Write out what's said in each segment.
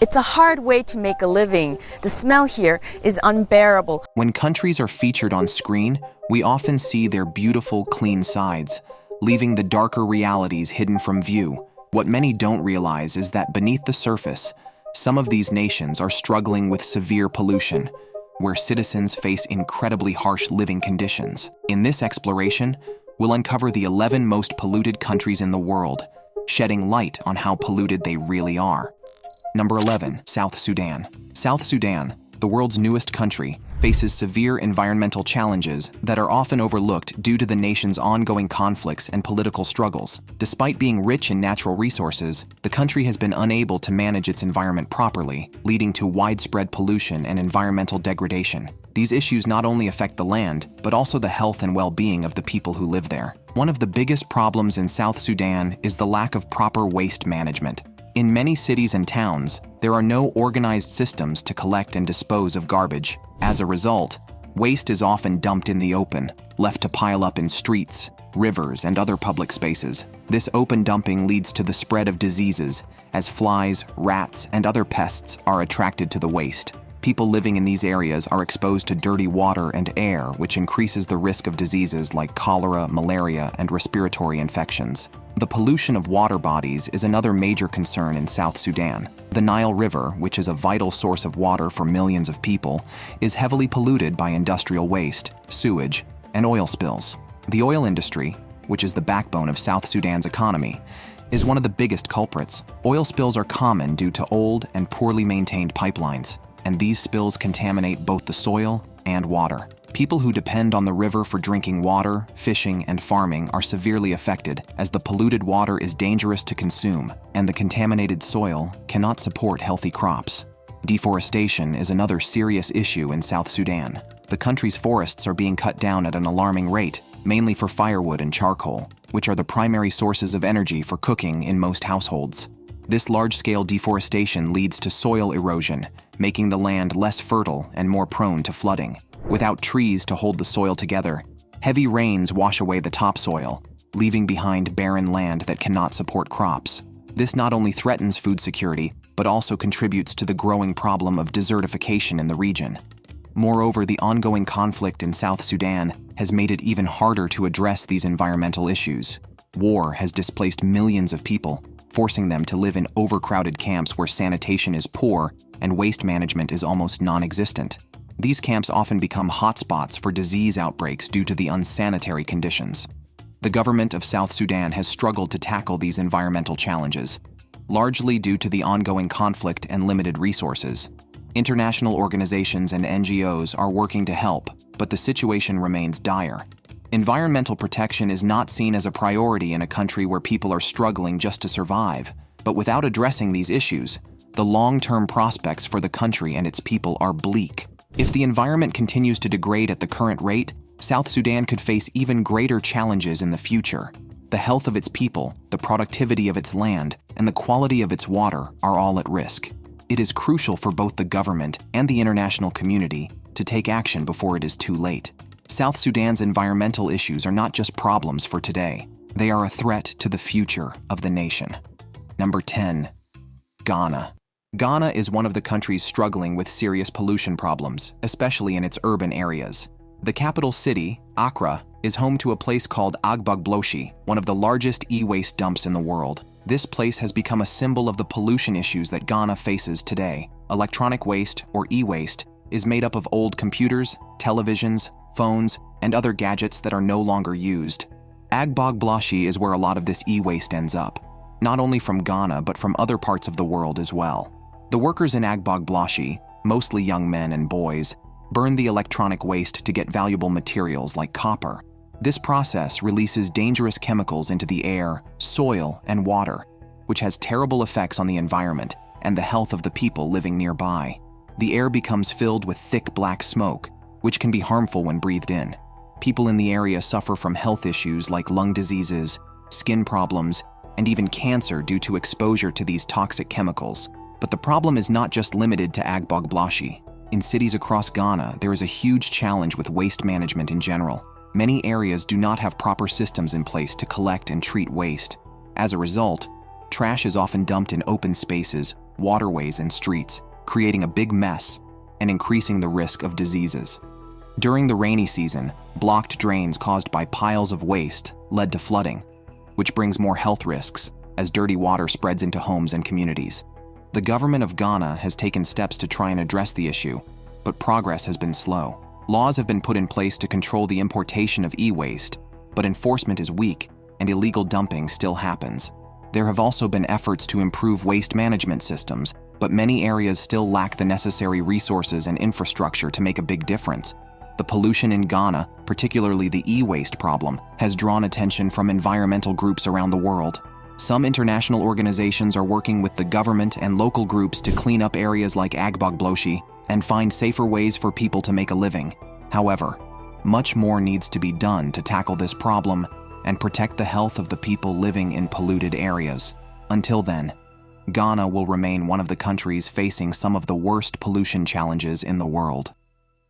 It's a hard way to make a living. The smell here is unbearable. When countries are featured on screen, we often see their beautiful, clean sides, leaving the darker realities hidden from view. What many don't realize is that beneath the surface, some of these nations are struggling with severe pollution, where citizens face incredibly harsh living conditions. In this exploration, we'll uncover the 11 most polluted countries in the world, shedding light on how polluted they really are. Number 11, South Sudan. South Sudan, the world's newest country, faces severe environmental challenges that are often overlooked due to the nation's ongoing conflicts and political struggles. Despite being rich in natural resources, the country has been unable to manage its environment properly, leading to widespread pollution and environmental degradation. These issues not only affect the land, but also the health and well-being of the people who live there. One of the biggest problems in South Sudan is the lack of proper waste management. In many cities and towns, there are no organized systems to collect and dispose of garbage. As a result, waste is often dumped in the open, left to pile up in streets, rivers, and other public spaces. This open dumping leads to the spread of diseases, as flies, rats, and other pests are attracted to the waste. People living in these areas are exposed to dirty water and air, which increases the risk of diseases like cholera, malaria, and respiratory infections. The pollution of water bodies is another major concern in South Sudan. The Nile River, which is a vital source of water for millions of people, is heavily polluted by industrial waste, sewage, and oil spills. The oil industry, which is the backbone of South Sudan's economy, is one of the biggest culprits. Oil spills are common due to old and poorly maintained pipelines, and these spills contaminate both the soil and water. People who depend on the river for drinking water, fishing, and farming are severely affected, as the polluted water is dangerous to consume, and the contaminated soil cannot support healthy crops. Deforestation is another serious issue in South Sudan. The country's forests are being cut down at an alarming rate, mainly for firewood and charcoal, which are the primary sources of energy for cooking in most households. This large-scale deforestation leads to soil erosion, making the land less fertile and more prone to flooding. Without trees to hold the soil together, heavy rains wash away the topsoil, leaving behind barren land that cannot support crops. This not only threatens food security, but also contributes to the growing problem of desertification in the region. Moreover, the ongoing conflict in South Sudan has made it even harder to address these environmental issues. War has displaced millions of people, forcing them to live in overcrowded camps where sanitation is poor and waste management is almost non-existent. These camps often become hotspots for disease outbreaks due to the unsanitary conditions. The government of South Sudan has struggled to tackle these environmental challenges, largely due to the ongoing conflict and limited resources. International organizations and NGOs are working to help, but the situation remains dire. Environmental protection is not seen as a priority in a country where people are struggling just to survive. But without addressing these issues, the long-term prospects for the country and its people are bleak. If the environment continues to degrade at the current rate, South Sudan could face even greater challenges in the future. The health of its people, the productivity of its land, and the quality of its water are all at risk. It is crucial for both the government and the international community to take action before it is too late. South Sudan's environmental issues are not just problems for today. They are a threat to the future of the nation. Number 10. Ghana. Ghana is one of the countries struggling with serious pollution problems, especially in its urban areas. The capital city, Accra, is home to a place called Agbogbloshie, one of the largest e-waste dumps in the world. This place has become a symbol of the pollution issues that Ghana faces today. Electronic waste, or e-waste, is made up of old computers, televisions, phones, and other gadgets that are no longer used. Agbogbloshie is where a lot of this e-waste ends up, not only from Ghana but from other parts of the world as well. The workers in Agbogbloshie, mostly young men and boys, burn the electronic waste to get valuable materials like copper. This process releases dangerous chemicals into the air, soil, and water, which has terrible effects on the environment and the health of the people living nearby. The air becomes filled with thick black smoke, which can be harmful when breathed in. People in the area suffer from health issues like lung diseases, skin problems, and even cancer due to exposure to these toxic chemicals. But the problem is not just limited to Agbogbloshie. In cities across Ghana, there is a huge challenge with waste management in general. Many areas do not have proper systems in place to collect and treat waste. As a result, trash is often dumped in open spaces waterways, and streets, creating a big mess and increasing the risk of diseases. During the rainy season, blocked drains caused by piles of waste led to flooding, which brings more health risks as dirty water spreads into homes and communities. The government of Ghana has taken steps to try and address the issue, but progress has been slow. Laws have been put in place to control the importation of e-waste, but enforcement is weak and illegal dumping still happens. There have also been efforts to improve waste management systems, but many areas still lack the necessary resources and infrastructure to make a big difference. The pollution in Ghana, particularly the e-waste problem, has drawn attention from environmental groups around the world. Some international organizations are working with the government and local groups to clean up areas like Agbogbloshie and find safer ways for people to make a living. However, much more needs to be done to tackle this problem and protect the health of the people living in polluted areas. Until then, Ghana will remain one of the countries facing some of the worst pollution challenges in the world.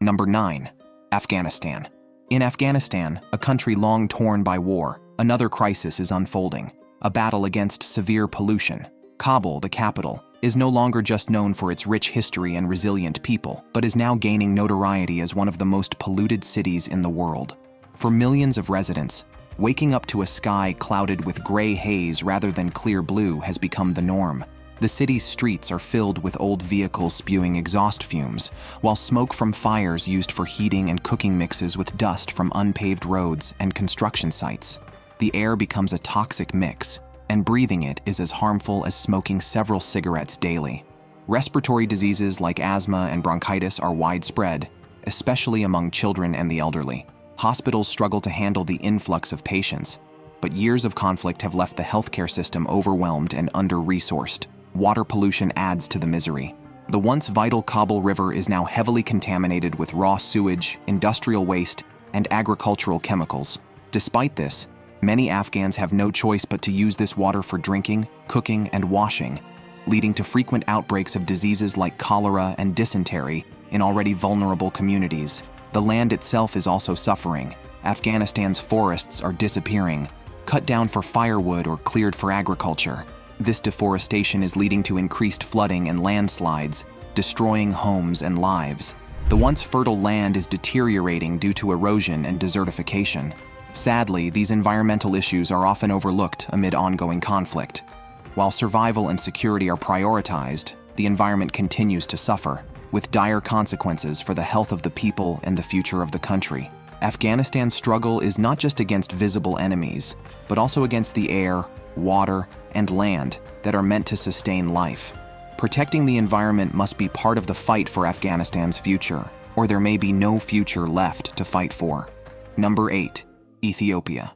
Number 9. Afghanistan. In Afghanistan, a country long torn by war, another crisis is unfolding, a battle against severe pollution. Kabul, the capital, is no longer just known for its rich history and resilient people, but is now gaining notoriety as one of the most polluted cities in the world. For millions of residents, waking up to a sky clouded with gray haze rather than clear blue has become the norm. The city's streets are filled with old vehicles spewing exhaust fumes, while smoke from fires used for heating and cooking mixes with dust from unpaved roads and construction sites. The air becomes a toxic mix, and breathing it is as harmful as smoking several cigarettes daily. Respiratory diseases like asthma and bronchitis are widespread, especially among children and the elderly. Hospitals struggle to handle the influx of patients, but years of conflict have left the healthcare system overwhelmed and under-resourced. Water pollution adds to the misery. The once vital Kabul River is now heavily contaminated with raw sewage, industrial waste, and agricultural chemicals. Despite this, many Afghans have no choice but to use this water for drinking, cooking, and washing, leading to frequent outbreaks of diseases like cholera and dysentery in already vulnerable communities. The land itself is also suffering. Afghanistan's forests are disappearing, cut down for firewood or cleared for agriculture. This deforestation is leading to increased flooding and landslides, destroying homes and lives. The once fertile land is deteriorating due to erosion and desertification. Sadly, these environmental issues are often overlooked amid ongoing conflict. While survival and security are prioritized, the environment continues to suffer, with dire consequences for the health of the people and the future of the country. Afghanistan's struggle is not just against visible enemies, but also against the air, water, and land that are meant to sustain life. Protecting the environment must be part of the fight for Afghanistan's future, or there may be no future left to fight for. Number 8. Ethiopia.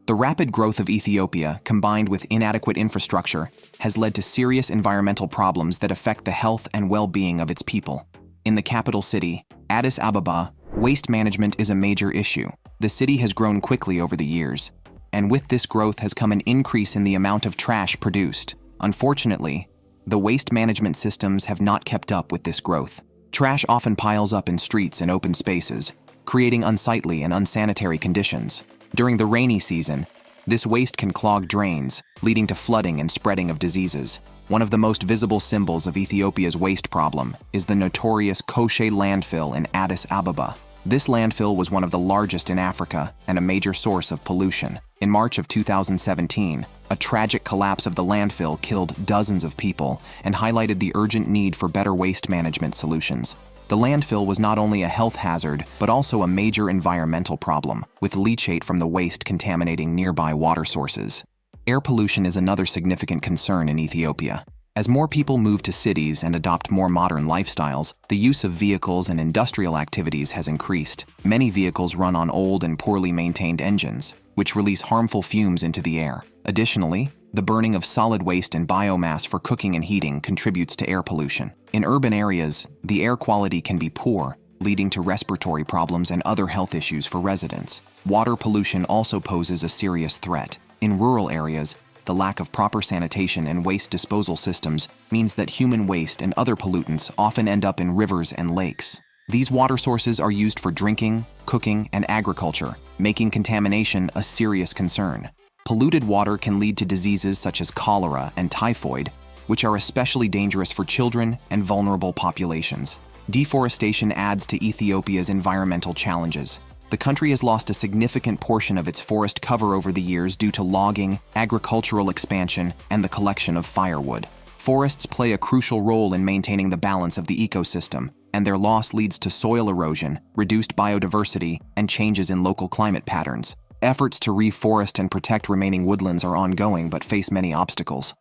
The rapid growth of Ethiopia, combined with inadequate infrastructure, has led to serious environmental problems that affect the health and well-being of its people. In the capital city, Addis Ababa, waste management is a major issue. The city has grown quickly over the years, and with this growth has come an increase in the amount of trash produced. Unfortunately, the waste management systems have not kept up with this growth. Trash often piles up in streets and open spaces, creating unsightly and unsanitary conditions. During the rainy season, this waste can clog drains, leading to flooding and spreading of diseases. One of the most visible symbols of Ethiopia's waste problem is the notorious Koshe landfill in Addis Ababa. This landfill was one of the largest in Africa and a major source of pollution. In March of 2017, a tragic collapse of the landfill killed dozens of people and highlighted the urgent need for better waste management solutions. The landfill was not only a health hazard, but also a major environmental problem, with leachate from the waste contaminating nearby water sources. Air pollution is another significant concern in Ethiopia. As more people move to cities and adopt more modern lifestyles, the use of vehicles and industrial activities has increased. Many vehicles run on old and poorly maintained engines, which release harmful fumes into the air. Additionally, the burning of solid waste and biomass for cooking and heating contributes to air pollution. In urban areas, the air quality can be poor, leading to respiratory problems and other health issues for residents. Water pollution also poses a serious threat. In rural areas, the lack of proper sanitation and waste disposal systems means that human waste and other pollutants often end up in rivers and lakes. These water sources are used for drinking, cooking, and agriculture, making contamination a serious concern. Polluted water can lead to diseases such as cholera and typhoid, which are especially dangerous for children and vulnerable populations. Deforestation adds to Ethiopia's environmental challenges. The country has lost a significant portion of its forest cover over the years due to logging, agricultural expansion, and the collection of firewood. Forests play a crucial role in maintaining the balance of the ecosystem, and their loss leads to soil erosion, reduced biodiversity, and changes in local climate patterns. Efforts to reforest and protect remaining woodlands are ongoing but face many obstacles.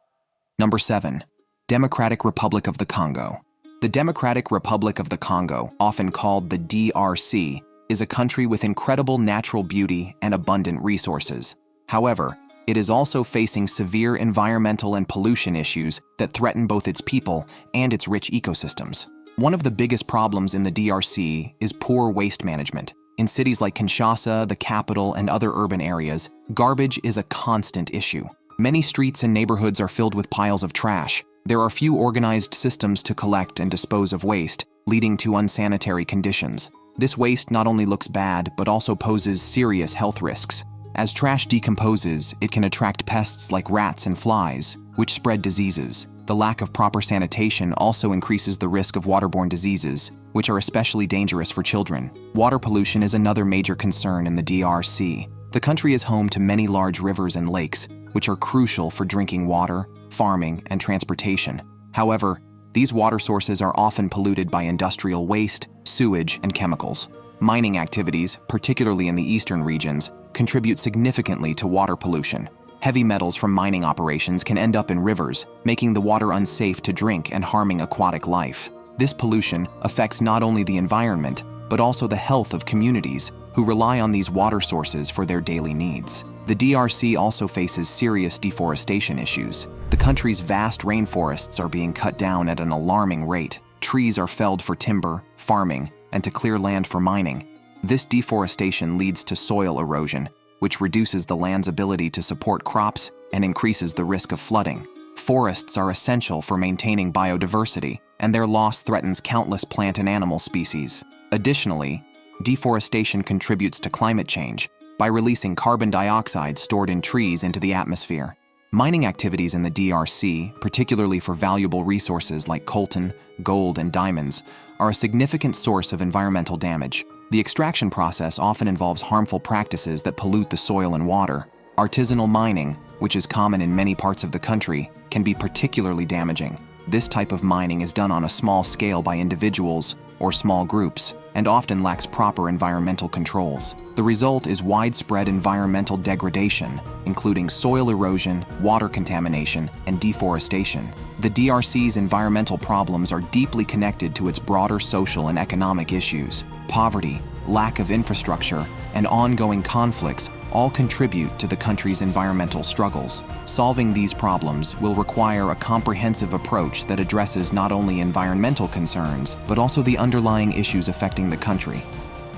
Number 7. Democratic Republic of the Congo. The Democratic Republic of the Congo, often called the DRC, is a country with incredible natural beauty and abundant resources. However, it is also facing severe environmental and pollution issues that threaten both its people and its rich ecosystems. One of the biggest problems in the DRC is poor waste management. In cities like Kinshasa, the capital, and other urban areas, garbage is a constant issue. Many streets and neighborhoods are filled with piles of trash. There are few organized systems to collect and dispose of waste, leading to unsanitary conditions. This waste not only looks bad, but also poses serious health risks. As trash decomposes, it can attract pests like rats and flies, which spread diseases. The lack of proper sanitation also increases the risk of waterborne diseases, which are especially dangerous for children. Water pollution is another major concern in the DRC. The country is home to many large rivers and lakes, which are crucial for drinking water, farming, and transportation. However, these water sources are often polluted by industrial waste, sewage, and chemicals. Mining activities, particularly in the eastern regions, contribute significantly to water pollution. Heavy metals from mining operations can end up in rivers, making the water unsafe to drink and harming aquatic life. This pollution affects not only the environment, but also the health of communities who rely on these water sources for their daily needs. The DRC also faces serious deforestation issues. The country's vast rainforests are being cut down at an alarming rate. Trees are felled for timber, farming, and to clear land for mining. This deforestation leads to soil erosion, which reduces the land's ability to support crops and increases the risk of flooding. Forests are essential for maintaining biodiversity, and their loss threatens countless plant and animal species. Additionally, deforestation contributes to climate change by releasing carbon dioxide stored in trees into the atmosphere. Mining activities in the DRC, particularly for valuable resources like coltan, gold, and diamonds, are a significant source of environmental damage. The extraction process often involves harmful practices that pollute the soil and water. Artisanal mining, which is common in many parts of the country, can be particularly damaging. This type of mining is done on a small scale by individuals or small groups, and often lacks proper environmental controls. The result is widespread environmental degradation, including soil erosion, water contamination, and deforestation. The DRC's environmental problems are deeply connected to its broader social and economic issues. Poverty, lack of infrastructure, and ongoing conflicts all contribute to the country's environmental struggles. Solving these problems will require a comprehensive approach that addresses not only environmental concerns, but also the underlying issues affecting the country.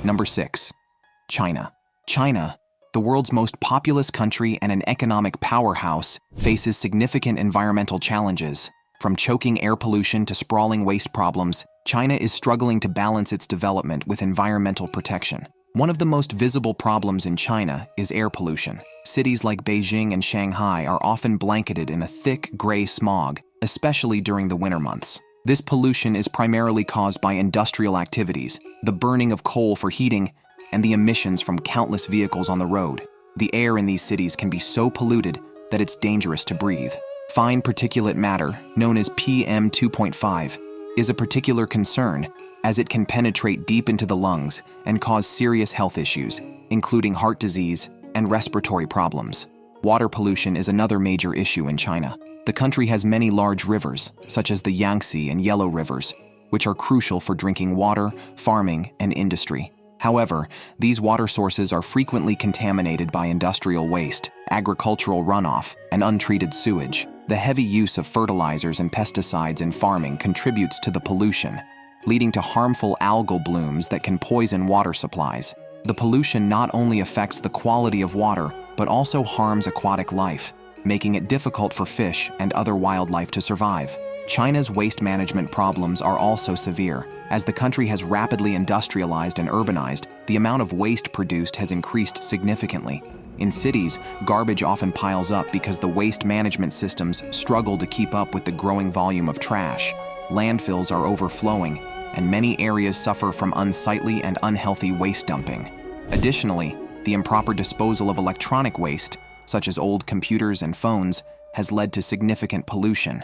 Number 6. China. China, the world's most populous country and an economic powerhouse, faces significant environmental challenges. From choking air pollution to sprawling waste problems, China is struggling to balance its development with environmental protection. One of the most visible problems in China is air pollution. Cities like Beijing and Shanghai are often blanketed in a thick, gray smog, especially during the winter months. This pollution is primarily caused by industrial activities, the burning of coal for heating, and the emissions from countless vehicles on the road. The air in these cities can be so polluted that it's dangerous to breathe. Fine particulate matter, known as PM 2.5, is a particular concern, as it can penetrate deep into the lungs and cause serious health issues, including heart disease and respiratory problems. Water pollution is another major issue in China. The country has many large rivers, such as the Yangtze and Yellow rivers, which are crucial for drinking water, farming, and industry. However, these water sources are frequently contaminated by industrial waste, agricultural runoff, and untreated sewage. The heavy use of fertilizers and pesticides in farming contributes to the pollution, leading to harmful algal blooms that can poison water supplies. The pollution not only affects the quality of water, but also harms aquatic life, making it difficult for fish and other wildlife to survive. China's waste management problems are also severe. As the country has rapidly industrialized and urbanized, the amount of waste produced has increased significantly. In cities, garbage often piles up because the waste management systems struggle to keep up with the growing volume of trash. Landfills are overflowing, and many areas suffer from unsightly and unhealthy waste dumping. Additionally, the improper disposal of electronic waste, such as old computers and phones, has led to significant pollution.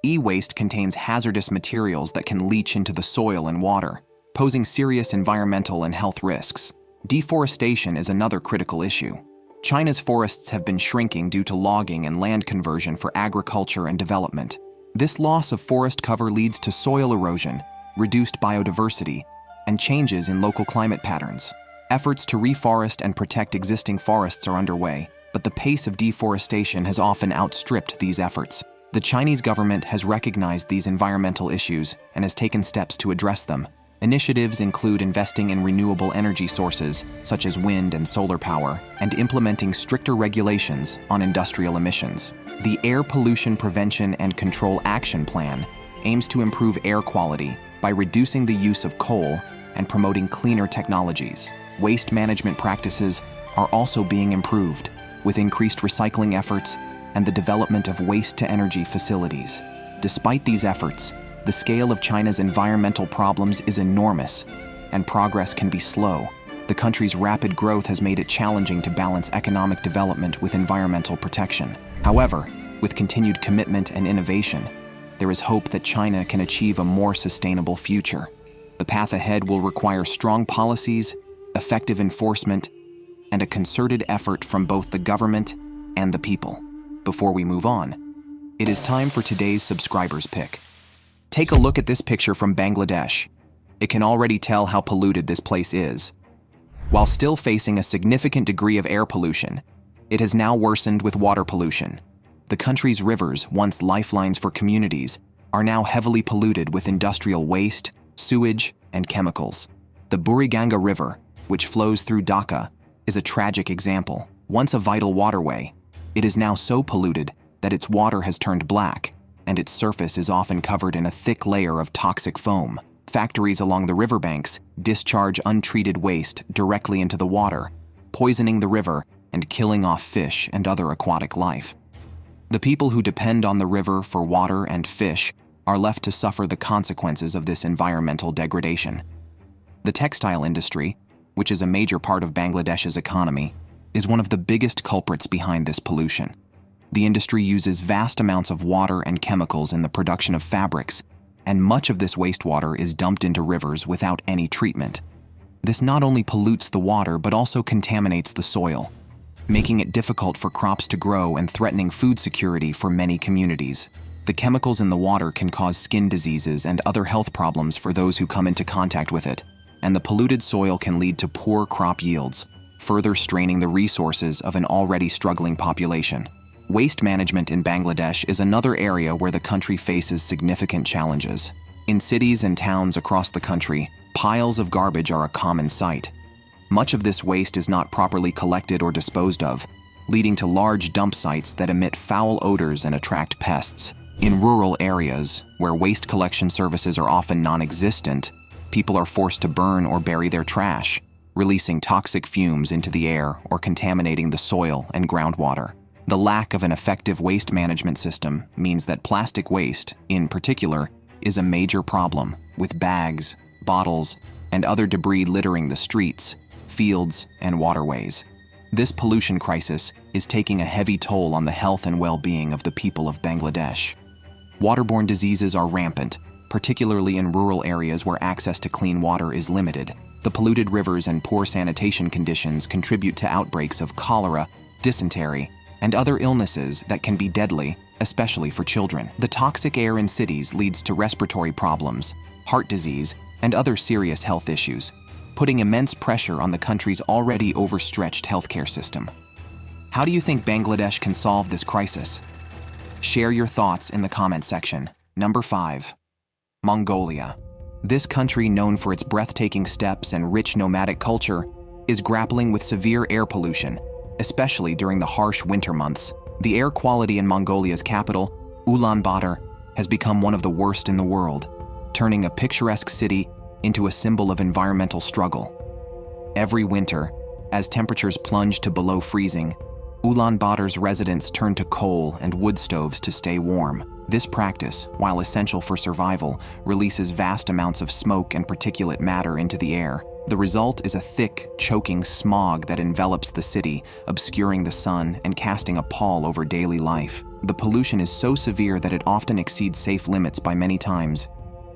E-waste contains hazardous materials that can leach into the soil and water, posing serious environmental and health risks. Deforestation is another critical issue. China's forests have been shrinking due to logging and land conversion for agriculture and development. This loss of forest cover leads to soil erosion, reduced biodiversity, and changes in local climate patterns. Efforts to reforest and protect existing forests are underway, but the pace of deforestation has often outstripped these efforts. The Chinese government has recognized these environmental issues and has taken steps to address them. Initiatives include investing in renewable energy sources, such as wind and solar power, and implementing stricter regulations on industrial emissions. The Air Pollution Prevention and Control Action Plan aims to improve air quality by reducing the use of coal and promoting cleaner technologies. Waste management practices are also being improved, with increased recycling efforts and the development of waste-to-energy facilities. Despite these efforts, the scale of China's environmental problems is enormous, and progress can be slow. The country's rapid growth has made it challenging to balance economic development with environmental protection. However, with continued commitment and innovation, there is hope that China can achieve a more sustainable future. The path ahead will require strong policies, effective enforcement, and a concerted effort from both the government and the people. Before we move on, it is time for today's subscriber's pick. Take a look at this picture from Bangladesh. It can already tell how polluted this place is. While still facing a significant degree of air pollution, it has now worsened with water pollution. The country's rivers, once lifelines for communities, are now heavily polluted with industrial waste, sewage, and chemicals. The Buriganga River, which flows through Dhaka, is a tragic example. Once a vital waterway, it is now so polluted that its water has turned black, and its surface is often covered in a thick layer of toxic foam. Factories along the riverbanks discharge untreated waste directly into the water, poisoning the river and killing off fish and other aquatic life. The people who depend on the river for water and fish are left to suffer the consequences of this environmental degradation. The textile industry, which is a major part of Bangladesh's economy, is one of the biggest culprits behind this pollution. The industry uses vast amounts of water and chemicals in the production of fabrics, and much of this wastewater is dumped into rivers without any treatment. This not only pollutes the water but also contaminates the soil, making it difficult for crops to grow and threatening food security for many communities. The chemicals in the water can cause skin diseases and other health problems for those who come into contact with it, and the polluted soil can lead to poor crop yields, further straining the resources of an already struggling population. Waste management in Bangladesh is another area where the country faces significant challenges. In cities and towns across the country, piles of garbage are a common sight. Much of this waste is not properly collected or disposed of, leading to large dump sites that emit foul odors and attract pests. In rural areas, where waste collection services are often non-existent, people are forced to burn or bury their trash, releasing toxic fumes into the air or contaminating the soil and groundwater. The lack of an effective waste management system means that plastic waste, in particular, is a major problem, with bags, bottles, and other debris littering the streets, fields, and waterways. This pollution crisis is taking a heavy toll on the health and well-being of the people of Bangladesh. Waterborne diseases are rampant, particularly in rural areas where access to clean water is limited. The polluted rivers and poor sanitation conditions contribute to outbreaks of cholera, dysentery, and other illnesses that can be deadly, especially for children. The toxic air in cities leads to respiratory problems, heart disease, and other serious health issues, putting immense pressure on the country's already overstretched healthcare system. How do you think Bangladesh can solve this crisis? Share your thoughts in the comment section. Number 5. Mongolia. This country, known for its breathtaking steppes and rich nomadic culture, is grappling with severe air pollution, especially during the harsh winter months. The air quality in Mongolia's capital, Ulaanbaatar, has become one of the worst in the world, turning a picturesque city into a symbol of environmental struggle. Every winter, As temperatures plunge to below freezing, Ulaanbaatar's residents turn to coal and wood stoves to stay warm. This practice, while essential for survival, releases vast amounts of smoke and particulate matter into the air. The result is a thick, choking smog that envelops the city, obscuring the sun and casting a pall over daily life. The pollution is so severe that it often exceeds safe limits by many times,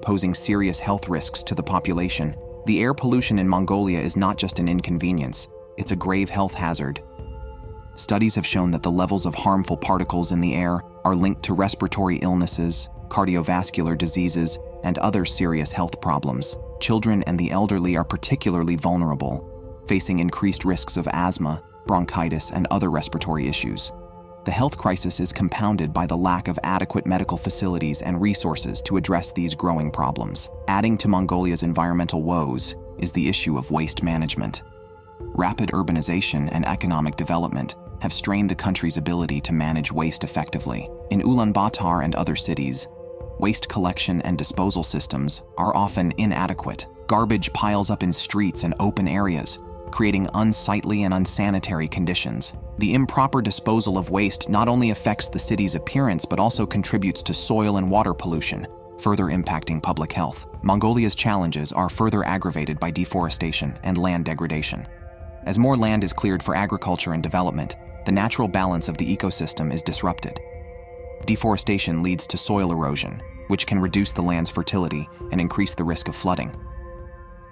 posing serious health risks to the population. The air pollution in Mongolia is not just an inconvenience, it's a grave health hazard. Studies have shown that the levels of harmful particles in the air are linked to respiratory illnesses, cardiovascular diseases, and other serious health problems. Children and the elderly are particularly vulnerable, facing increased risks of asthma, bronchitis, and other respiratory issues. The health crisis is compounded by the lack of adequate medical facilities and resources to address these growing problems. Adding to Mongolia's environmental woes is the issue of waste management. Rapid urbanization and economic development have strained the country's ability to manage waste effectively. In Ulaanbaatar and other cities, waste collection and disposal systems are often inadequate. Garbage piles up in streets and open areas, creating unsightly and unsanitary conditions. The improper disposal of waste not only affects the city's appearance but also contributes to soil and water pollution, further impacting public health. Mongolia's challenges are further aggravated by deforestation and land degradation. As more land is cleared for agriculture and development, the natural balance of the ecosystem is disrupted. Deforestation leads to soil erosion, which can reduce the land's fertility and increase the risk of flooding.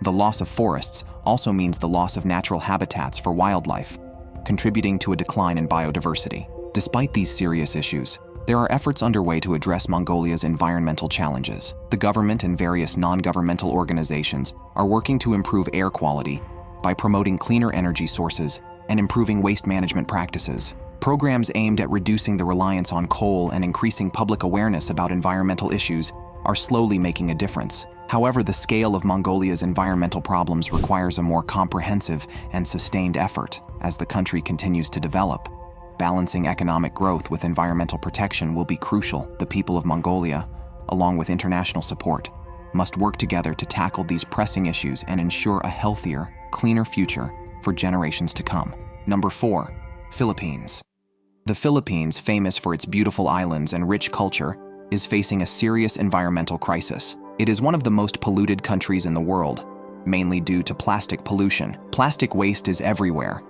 The loss of forests also means the loss of natural habitats for wildlife, contributing to a decline in biodiversity. Despite these serious issues, there are efforts underway to address Mongolia's environmental challenges. The government and various non-governmental organizations are working to improve air quality by promoting cleaner energy sources and improving waste management practices. Programs aimed at reducing the reliance on coal and increasing public awareness about environmental issues are slowly making a difference. However, the scale of Mongolia's environmental problems requires a more comprehensive and sustained effort as the country continues to develop. Balancing economic growth with environmental protection will be crucial. The people of Mongolia, along with international support, must work together to tackle these pressing issues and ensure a healthier, cleaner future for generations to come. Number 4, Philippines. The Philippines, famous for its beautiful islands and rich culture, is facing a serious environmental crisis. It is one of the most polluted countries in the world, mainly due to plastic pollution. Plastic waste is everywhere.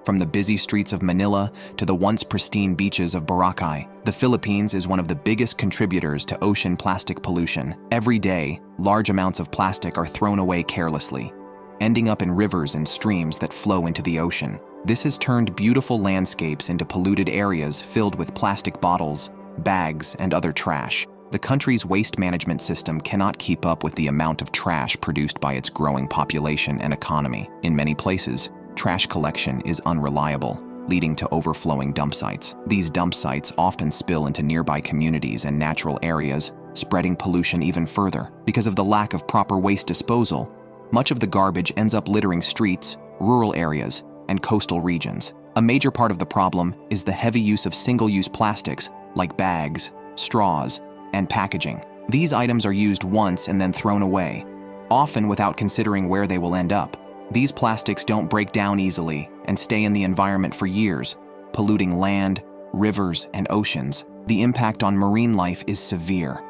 From the busy streets of Manila to the once pristine beaches of Boracay, the Philippines is one of the biggest contributors to ocean plastic pollution. Every day, large amounts of plastic are thrown away carelessly, ending up in rivers and streams that flow into the ocean. This has turned beautiful landscapes into polluted areas filled with plastic bottles, bags, and other trash. The country's waste management system cannot keep up with the amount of trash produced by its growing population and economy. In many places, trash collection is unreliable, leading to overflowing dump sites. These dump sites often spill into nearby communities and natural areas, spreading pollution even further. Because of the lack of proper waste disposal, much of the garbage ends up littering streets, rural areas, and coastal regions. A major part of the problem is the heavy use of single-use plastics like bags, straws, and packaging. These items are used once and then thrown away, often without considering where they will end up. These plastics don't break down easily and stay in the environment for years, polluting land, rivers, and oceans. The impact on marine life is severe.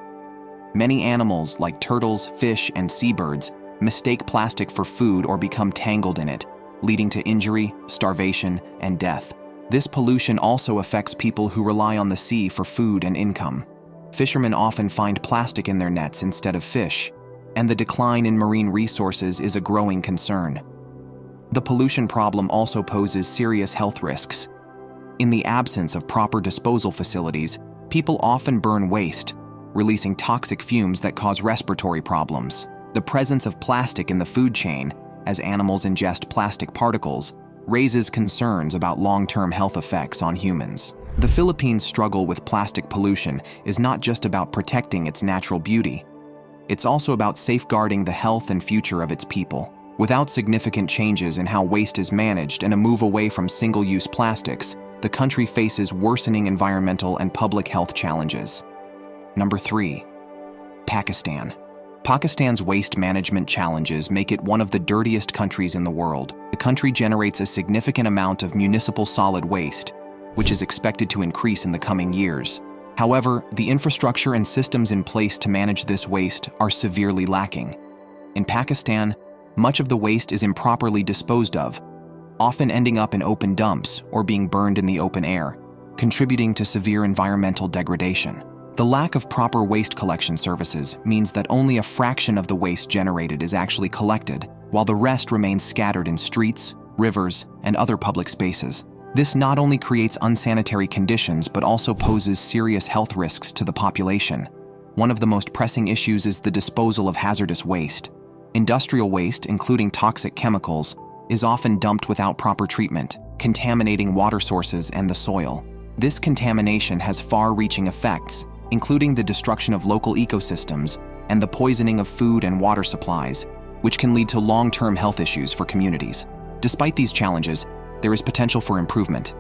Many animals, like turtles, fish, and seabirds, mistake plastic for food or become tangled in it, leading to injury, starvation, and death. This pollution also affects people who rely on the sea for food and income. Fishermen often find plastic in their nets instead of fish, and the decline in marine resources is a growing concern. The pollution problem also poses serious health risks. In the absence of proper disposal facilities, people often burn waste, releasing toxic fumes that cause respiratory problems. The presence of plastic in the food chain, as animals ingest plastic particles, raises concerns about long-term health effects on humans. The Philippines' struggle with plastic pollution is not just about protecting its natural beauty. It's also about safeguarding the health and future of its people. Without significant changes in how waste is managed and a move away from single-use plastics, the country faces worsening environmental and public health challenges. Number 3, Pakistan. Pakistan's waste management challenges make it one of the dirtiest countries in the world. The the country generates a significant amount of municipal solid waste, which is expected to increase in the coming years. However, the infrastructure and systems in place to manage this waste are severely lacking. In Pakistan, much of the waste is improperly disposed of, often ending up in open dumps or being burned in the open air, contributing to severe environmental degradation. The lack of proper waste collection services means that only a fraction of the waste generated is actually collected, while the rest remains scattered in streets, rivers, and other public spaces. This not only creates unsanitary conditions but also poses serious health risks to the population. One of the most pressing issues is the disposal of hazardous waste. Industrial waste, including toxic chemicals, is often dumped without proper treatment, contaminating water sources and the soil. This contamination has far-reaching effects, including the destruction of local ecosystems and the poisoning of food and water supplies, which can lead to long-term health issues for communities. Despite these challenges, there is potential for improvement.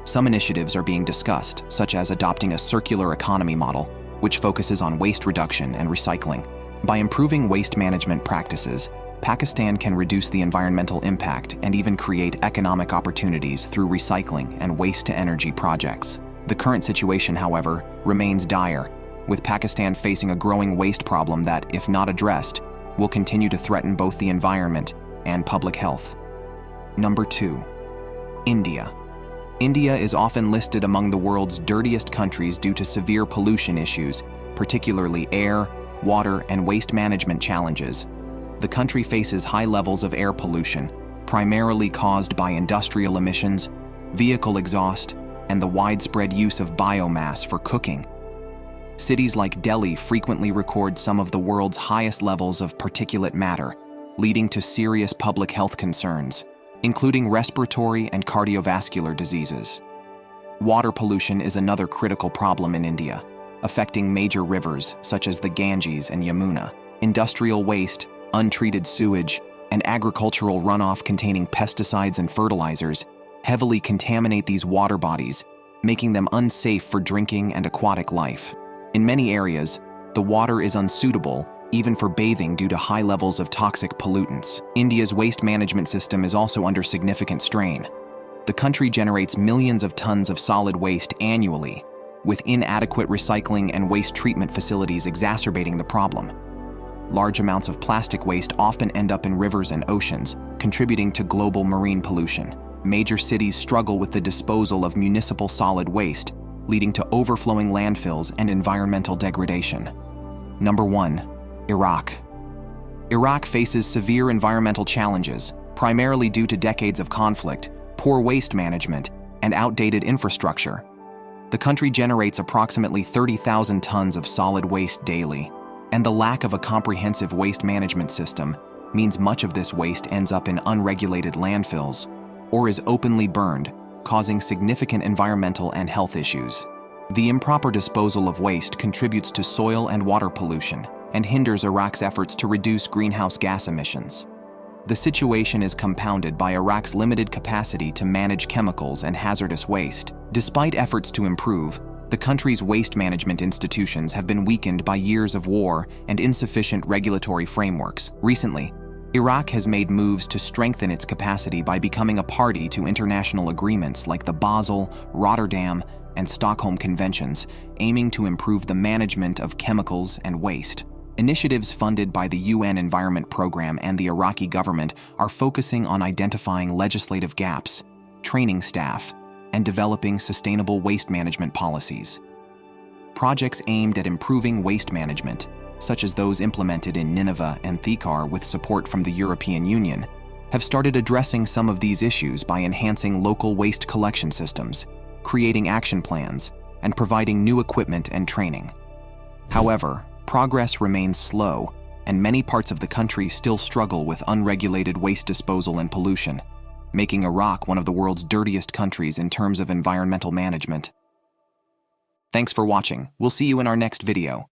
Some initiatives are being discussed, such as adopting a circular economy model, which focuses on waste reduction and recycling. By improving waste management practices, Pakistan can reduce the environmental impact and even create economic opportunities through recycling and waste-to-energy projects. The current situation, however, remains dire, with Pakistan facing a growing waste problem that, if not addressed, will continue to threaten both the environment and public health. Number 2. India. India is often listed among the world's dirtiest countries due to severe pollution issues, particularly air, water, and waste management challenges. The country faces high levels of air pollution, primarily caused by industrial emissions, vehicle exhaust, and the widespread use of biomass for cooking. Cities like Delhi frequently record some of the world's highest levels of particulate matter, leading to serious public health concerns, including respiratory and cardiovascular diseases. Water pollution is another critical problem in India, affecting major rivers such as the Ganges and Yamuna. Industrial waste, untreated sewage, and agricultural runoff containing pesticides and fertilizers heavily contaminate these water bodies, making them unsafe for drinking and aquatic life. In many areas, the water is unsuitable, even for bathing due to high levels of toxic pollutants. India's waste management system is also under significant strain. The country generates millions of tons of solid waste annually, with inadequate recycling and waste treatment facilities exacerbating the problem. Large amounts of plastic waste often end up in rivers and oceans, contributing to global marine pollution. Major cities struggle with the disposal of municipal solid waste, leading to overflowing landfills and environmental degradation. Number 1. Iraq. Iraq faces severe environmental challenges, primarily due to decades of conflict, poor waste management, and outdated infrastructure. The country generates approximately 30,000 tons of solid waste daily, and the lack of a comprehensive waste management system means much of this waste ends up in unregulated landfills or is openly burned, causing significant environmental and health issues. The improper disposal of waste contributes to soil and water pollution and hinders Iraq's efforts to reduce greenhouse gas emissions. The situation is compounded by Iraq's limited capacity to manage chemicals and hazardous waste. Despite efforts to improve, the country's waste management institutions have been weakened by years of war and insufficient regulatory frameworks. Recently, Iraq has made moves to strengthen its capacity by becoming a party to international agreements like the Basel, Rotterdam, and Stockholm Conventions, aiming to improve the management of chemicals and waste. Initiatives funded by the UN Environment Program and the Iraqi government are focusing on identifying legislative gaps, training staff, and developing sustainable waste management policies. Projects aimed at improving waste management, such as those implemented in Nineveh and Thekar with support from the European Union, have started addressing some of these issues by enhancing local waste collection systems, creating action plans, and providing new equipment and training. However, progress remains slow, and many parts of the country still struggle with unregulated waste disposal and pollution, making Iraq one of the world's dirtiest countries in terms of environmental management. Thanks for watching. We'll see you in our next video.